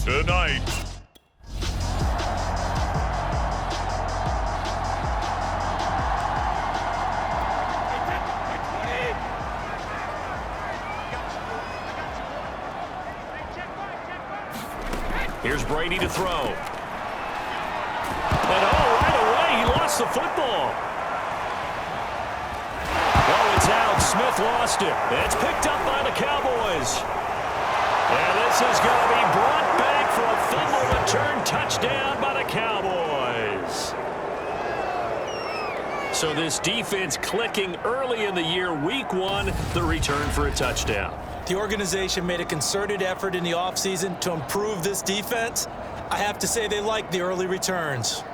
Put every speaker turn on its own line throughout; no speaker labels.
tonight.
Here's Brady to throw. And right away, he lost the football. Oh, it's out. Smith lost it. It's picked up by the Cowboys. And this is going to be brought back for a fumble return touchdown by the Cowboys. So this defense clicking early in the year, week one, the return for a touchdown.
The organization made a concerted effort in the offseason to improve this defense. I have to say they like the early returns.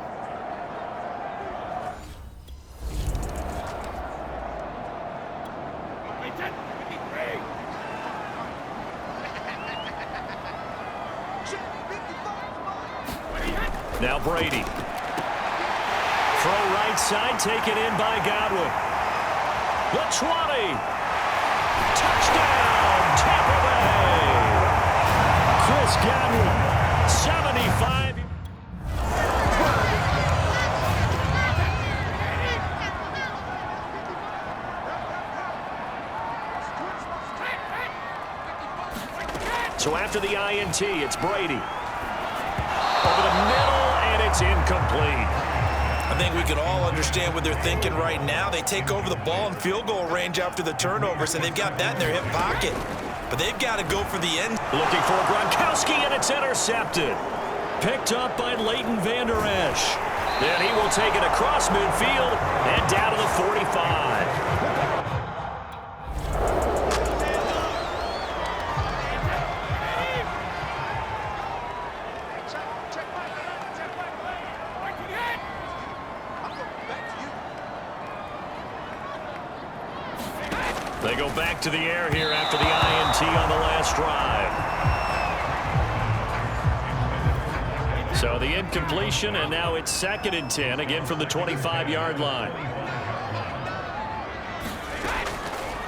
Now Brady. Throw right side, taken in by Godwin. The 20. Touchdown, Tampa Bay. Chris Godwin, 75. So after the INT, it's Brady. Over the middle, and it's incomplete.
I think we can all understand what they're thinking right now. They take over the ball in field goal range after the turnovers, and they've got that in their hip pocket. But they've got to go for the end.
Looking for Gronkowski, and it's intercepted. Picked up by Leighton Vander Esch. Then he will take it across midfield and down to the 45. They go back to the air here after the INT on the last drive. So the incompletion, and now it's 2nd and 10, again from the 25-yard line.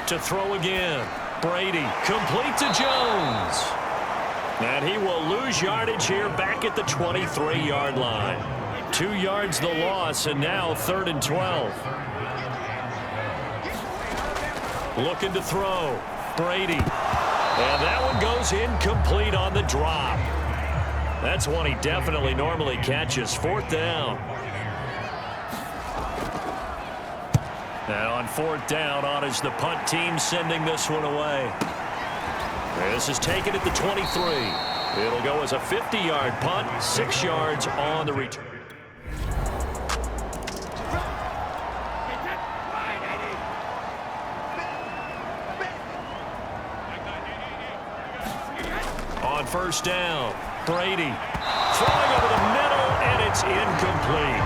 To throw again. Brady, complete to Jones. And he will lose yardage here back at the 23-yard line. 2 yards the loss, and now 3rd and 12. Looking to throw. Brady. And that one goes incomplete on the drop. That's one he definitely normally catches. 4th down. And on 4th down, on is the punt team sending this one away. This is taken at the 23. It'll go as a 50-yard punt, 6 yards on the return. On 1st down, Brady throwing over the middle, and it's incomplete.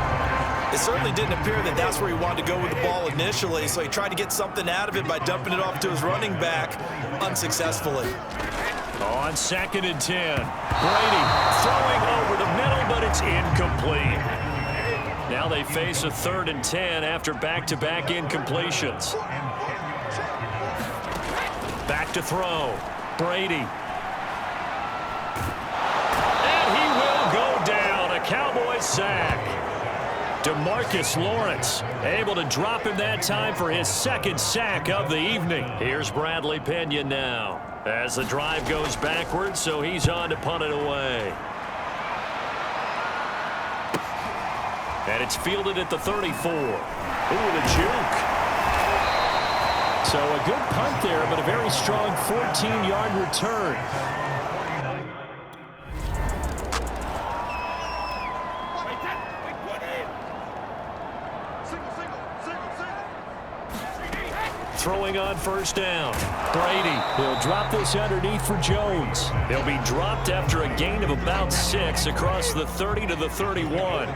It certainly didn't appear that that's where he wanted to go with the ball initially, so he tried to get something out of it by dumping it off to his running back unsuccessfully.
On 2nd and 10, Brady throwing over the middle, but it's incomplete. Now they face a 3rd and 10 after back-to-back incompletions. Back to throw. Brady. Cowboys sack. DeMarcus Lawrence able to drop him that time for his 2nd sack of the evening. Here's Bradley Pena now as the drive goes backwards, so he's on to punt it away. And it's fielded at the 34. Ooh, the juke. So a good punt there, but a very strong 14-yard return. Throwing on 1st down. Brady, he'll drop this underneath for Jones. He'll be dropped after a gain of about 6 across the 30 to the 31.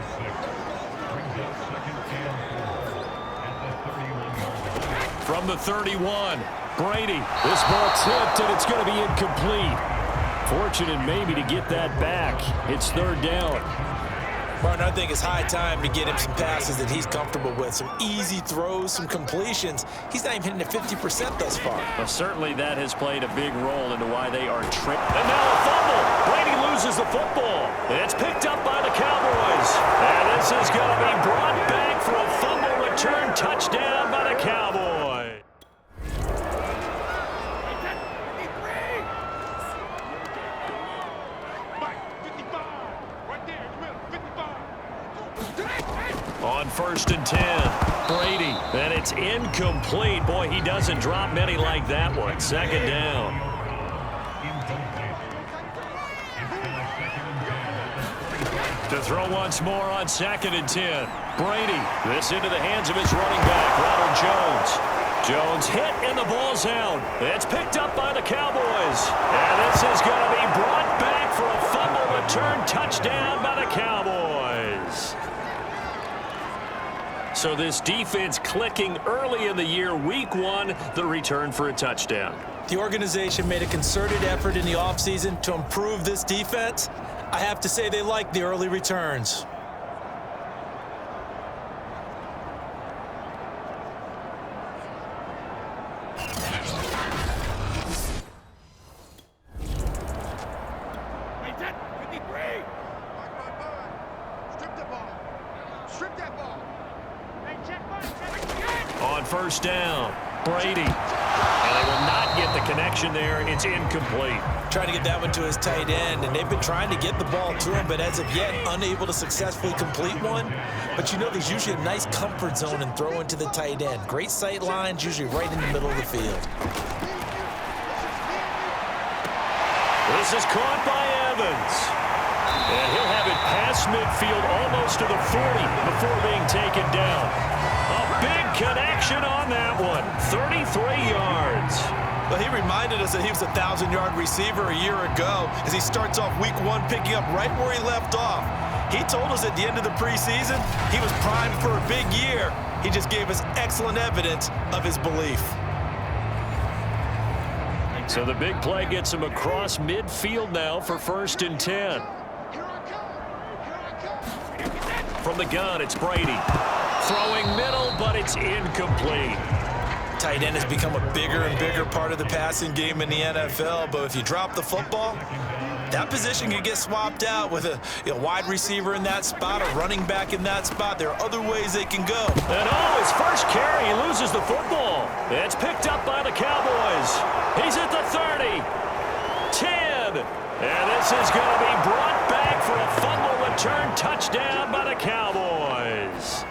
From the 31, Brady. This ball tipped, and it's going to be incomplete. Fortunate maybe to get that back. It's 3rd down.
Martin, I think it's high time to get him some passes that he's comfortable with. Some easy throws, some completions. He's not even hitting at 50% thus far.
Well, certainly that has played a big role into why they are tripped. And now a fumble. Brady loses the football. It's picked up by the Cowboys. And this is going to be brought back for a fumble return touchdown by the Cowboys. On 1st and 10, Brady, and it's incomplete. Boy, he doesn't drop many like that one. 2nd down. To throw once more on 2nd and 10. Brady, this into the hands of his running back, Ronald Jones. Jones hit and the ball's out. It's picked up by the Cowboys. And this is going to be brought back for a fumble return touchdown by the Cowboys. So this defense clicking early in the year, week 1, the return for a touchdown.
The organization made a concerted effort in the offseason to improve this defense. I have to say they like the early returns.
On 1st down, Brady. And they will not get the connection there. It's incomplete.
Trying to get that one to his tight end, and they've been trying to get the ball to him, but as of yet, unable to successfully complete one. But you know, there's usually a nice comfort zone and throw into the tight end. Great sight lines, usually right in the middle of the field.
This is caught by Evans. And he'll have it past midfield almost to the 40 before being taken down. A big connection on that one. 33 yards.
Well, he reminded us that he was a 1,000-yard receiver a year ago as he starts off week 1 picking up right where he left off. He told us at the end of the preseason he was primed for a big year. He just gave us excellent evidence of his belief.
So the big play gets him across midfield now for 1st and 10. From the gun, it's Brady. Throwing middle, but it's incomplete.
Tight end has become a bigger and bigger part of the passing game in the NFL, but if you drop the football, that position can get swapped out with a wide receiver in that spot, a running back in that spot. There are other ways they can go.
And his first carry, he loses the football. It's picked up by the Cowboys. He's at the 30, 10, and this is going to be brought back for a fumble return touchdown by the Cowboys.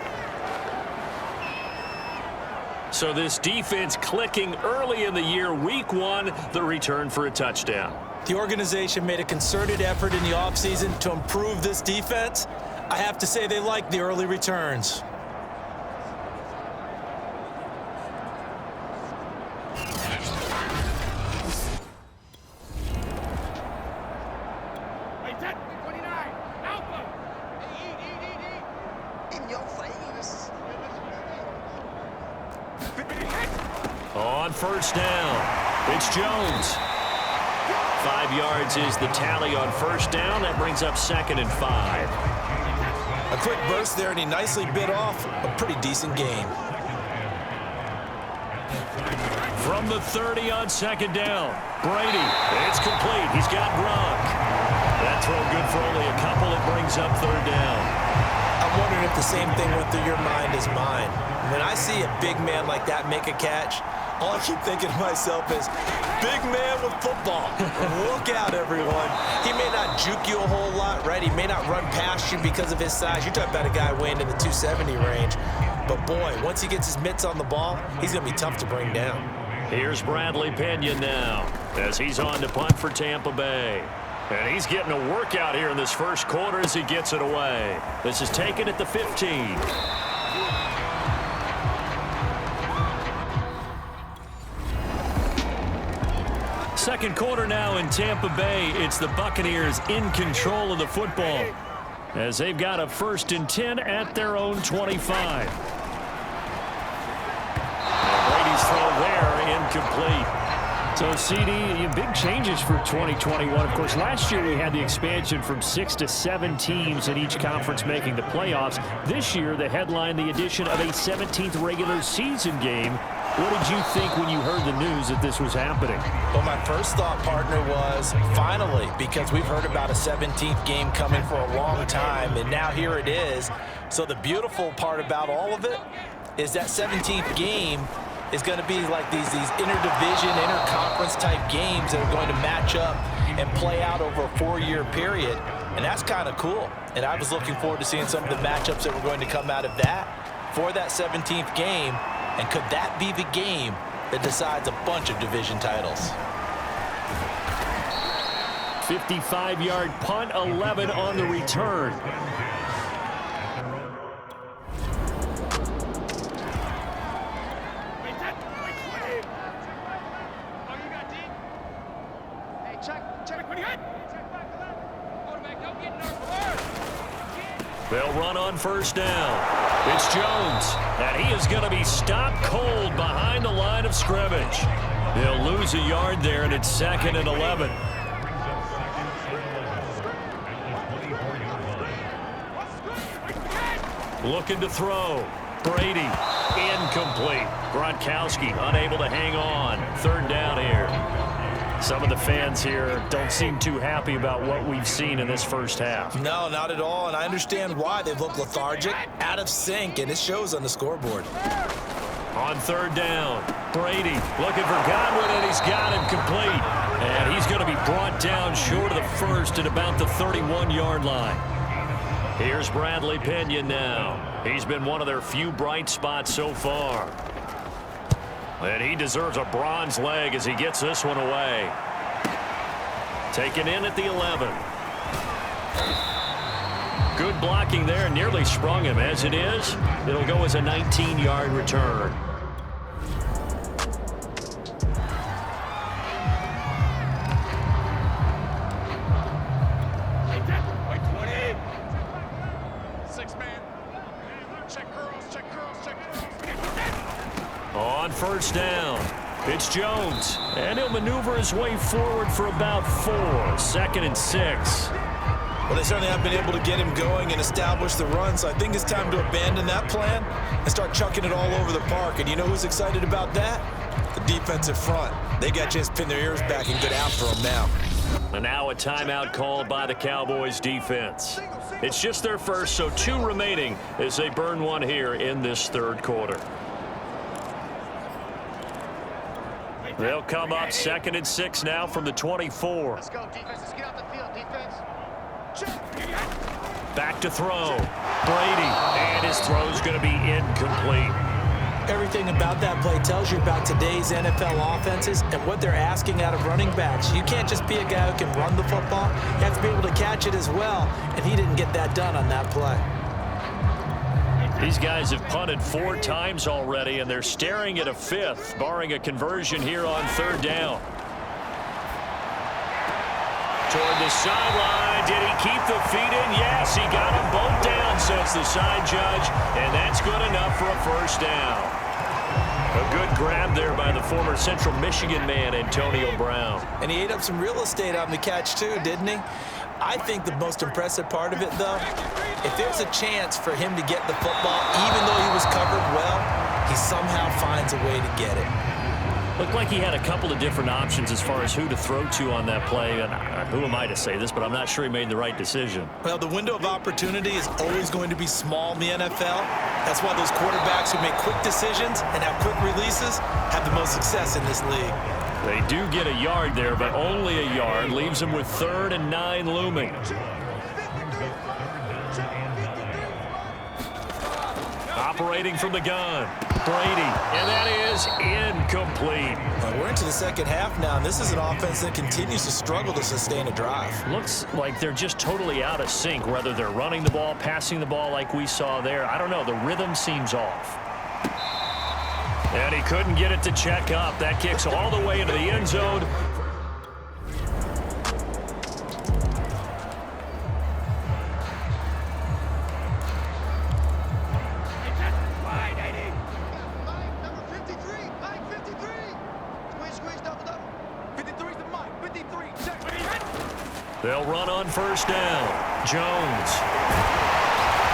So this defense clicking early in the year, week 1, the return for a touchdown.
The organization made a concerted effort in the offseason to improve this defense. I have to say they like the early returns.
On 1st down, it's Jones. 5 yards is the tally on 1st down. That brings up 2nd and 5.
A quick burst there, and he nicely bit off a pretty decent gain.
From the 30 on 2nd down, Brady. It's complete. He's got Gronk. That throw good for only a couple. It brings up 3rd down.
I'm wondering if the same thing went through your mind as mine. When I see a big man like that make a catch, all I keep thinking to myself is, big man with football. Look out, everyone. He may not juke you a whole lot, right? He may not run past you because of his size. You're talking about a guy weighing in the 270 range. But, boy, once he gets his mitts on the ball, he's going to be tough to bring down.
Here's Bradley Pinion now as he's on to punt for Tampa Bay. And he's getting a workout here in this first quarter as he gets it away. This is taken at the 15. Second quarter now in Tampa Bay. It's the Buccaneers in control of the football as they've got a 1st and 10 at their own 25. And Brady's throw there, incomplete. So, CD, big changes for 2021. Of course, last year we had the expansion from 6 to 7 teams in each conference making the playoffs. This year, they headlined the addition of a 17th regular season game What did you think when you heard the news that this was happening?
Well, my first thought, partner, was finally, because we've heard about a 17th game coming for a long time, and now here it is. So the beautiful part about all of it is that 17th game is going to be like these interdivision, interconference type games that are going to match up and play out over a 4-year period. And that's kind of cool. And I was looking forward to seeing some of the matchups that were going to come out of that for that 17th game. And could that be the game that decides a bunch of division titles?
55-yard punt, 11 on the return. They'll run on first down. It's Jones, and he is going to be stopped cold behind the line of scrimmage. They'll lose a yard there, and it's 2nd and 11. Looking to throw. Brady, incomplete. Gronkowski unable to hang on. 3rd down here. Some of the fans here don't seem too happy about what we've seen in this first half.
No, not at all, and I understand why. They look lethargic, out of sync, and it shows on the scoreboard.
On 3rd down, Brady looking for Godwin, and he's got him complete. And he's going to be brought down short of the first at about the 31-yard line. Here's Bradley Pinion now. He's been one of their few bright spots so far. And he deserves a bronze leg as he gets this one away. Taken in at the 11. Good blocking there, nearly sprung him. As it is, it'll go as a 19-yard return. On first down, it's Jones, and he'll maneuver his way forward for about 4. 2nd and 6.
Well, they certainly have been able to get him going and establish the run, so I think it's time to abandon that plan and start chucking it all over the park. And you know who's excited about that? The defensive front. They got a chance to pin their ears back and get after him now.
And now a timeout called by the Cowboys defense. It's just their first, so 2 remaining as they burn one here in this 3rd quarter. They'll come up 2nd and 6 now from the 24.
Let's go, defense. Let's get out the field, defense.
Back to throw. Brady, and his throw's going to be incomplete.
Everything about that play tells you about today's NFL offenses and what they're asking out of running backs. You can't just be a guy who can run the football. You have to be able to catch it as well, and he didn't get that done on that play.
These guys have punted 4 times already, and they're staring at a 5th, barring a conversion here on 3rd down. Toward the sideline. Did he keep the feet in? Yes, he got them both down, says the side judge, and that's good enough for a first down. A good grab there by the former Central Michigan man, Antonio Brown.
And he ate up some real estate on the catch, too, didn't he? I think the most impressive part of it, though, if there's a chance for him to get the football, even though he was covered well, he somehow finds a way to get it.
Looked like he had a couple of different options as far as who to throw to on that play. And who am I to say this, but I'm not sure he made the right decision.
Well, the window of opportunity is always going to be small in the NFL. That's why those quarterbacks who make quick decisions and have quick releases have the most success in this league.
They do get a yard there, but only a yard. Leaves them with 3rd and 9 looming. Operating from the gun. Brady, and that is incomplete.
We're into the 2nd half now, and this is an offense that continues to struggle to sustain a drive.
Looks like they're just totally out of sync, whether they're running the ball, passing the ball like we saw there. I don't know. The rhythm seems off. And he couldn't get it to check up. That kicks all the way into the end zone. They'll run on first down. Jones.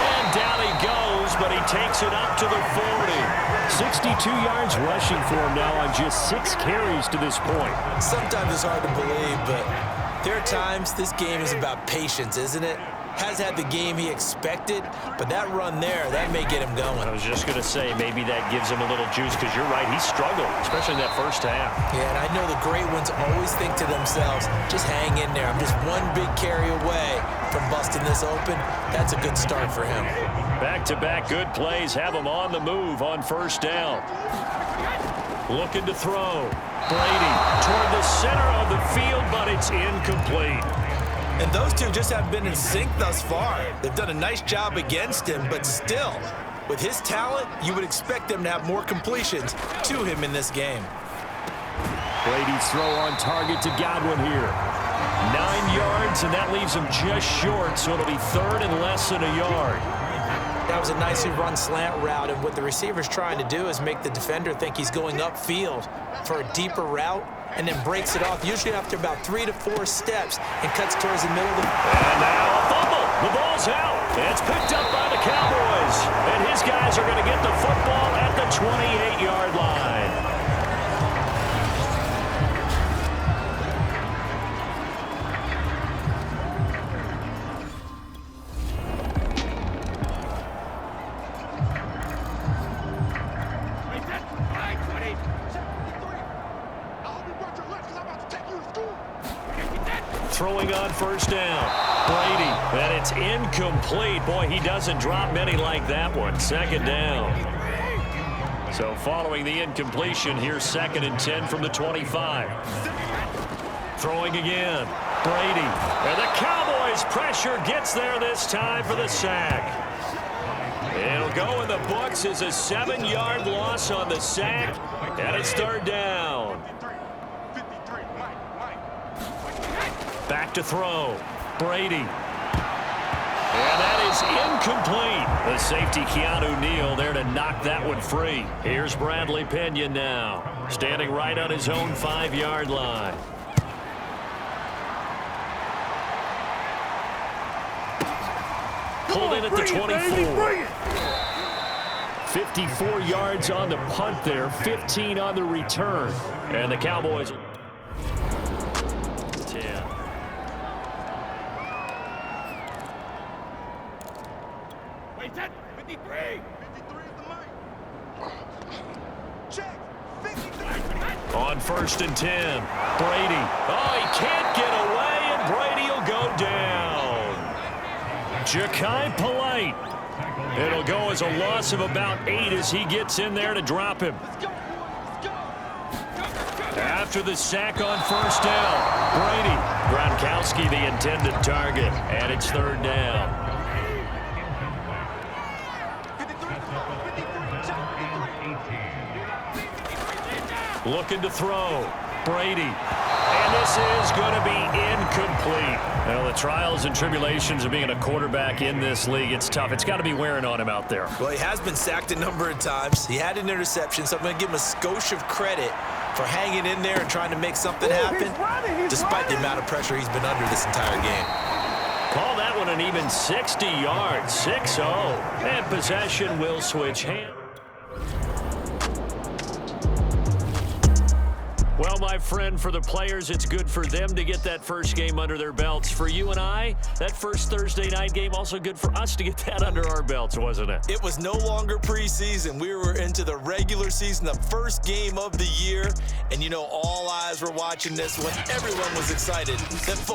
And down he goes, but he takes it up to the 40. 62 yards rushing for him now on just 6 carries to this point.
Sometimes it's hard to believe, but there are times this game is about patience, isn't it? Has had the game he expected, but that run there, that may get him going.
I was just going to say, maybe that gives him a little juice, because you're right, he struggled, especially in that first half.
Yeah, and I know the great ones always think to themselves, just hang in there. I'm just one big carry away from busting this open. That's a good start for him.
Back-to-back good plays have him on the move on first down. Looking to throw. Brady toward the center of the field, but it's incomplete.
And those two just haven't been in sync thus far. They've done a nice job against him, but still, with his talent, you would expect them to have more completions to him in this game.
Brady's throw on target to Godwin here. 9 yards, and that leaves him just short, so it'll be third and less than a yard.
That was a nicely run slant route, and what the receiver's trying to do is make the defender think he's going upfield for a deeper route, and then breaks it off, usually after about 3 to 4 steps, and cuts towards the middle of the...
And now a fumble. The ball's out. It's picked up by the Cowboys. And his guys are going to get the football at the 28-yard line. Throwing on first down. Brady, and it's incomplete. Boy, he doesn't drop many like that one. Second down. So following the incompletion, here's 2nd and 10 from the 25. Throwing again. Brady, and the Cowboys pressure gets there this time for the sack. It'll go in the books as a 7-yard loss on the sack, and it's third down. Back to throw. Brady. And that is incomplete. The safety, Keanu Neal, there to knock that one free. Here's Bradley Pena now, standing right on his own 5-yard line. Pulled in at the 24. 54 yards on the punt there, 15 on the return. And the Cowboys... On 1st and 10, Brady. Oh, he can't get away, and Brady will go down. Ja'Kai Polite. It'll go as a loss of about 8 as he gets in there to drop him. After the sack on first down, Brady. Gronkowski the intended target, and it's third down. Looking to throw. Brady. And this is going to be incomplete. Well, the trials and tribulations of being a quarterback in this league, it's tough. It's got to be wearing on him out there.
Well, he has been sacked a number of times. He had an interception, so I'm going to give him a skosh of credit for hanging in there and trying to make something happen, despite the amount of pressure he's been under this entire game.
Call that one an even 60 yards, 6-0. And possession will switch hands. Well, my friend, for the players, it's good for them to get that first game under their belts. For you and I, that first Thursday night game, also good for us to get that under our belts, wasn't it?
It was no longer preseason. We were into the regular season, the first game of the year. And, you know, all eyes were watching this one. Everyone was excited that football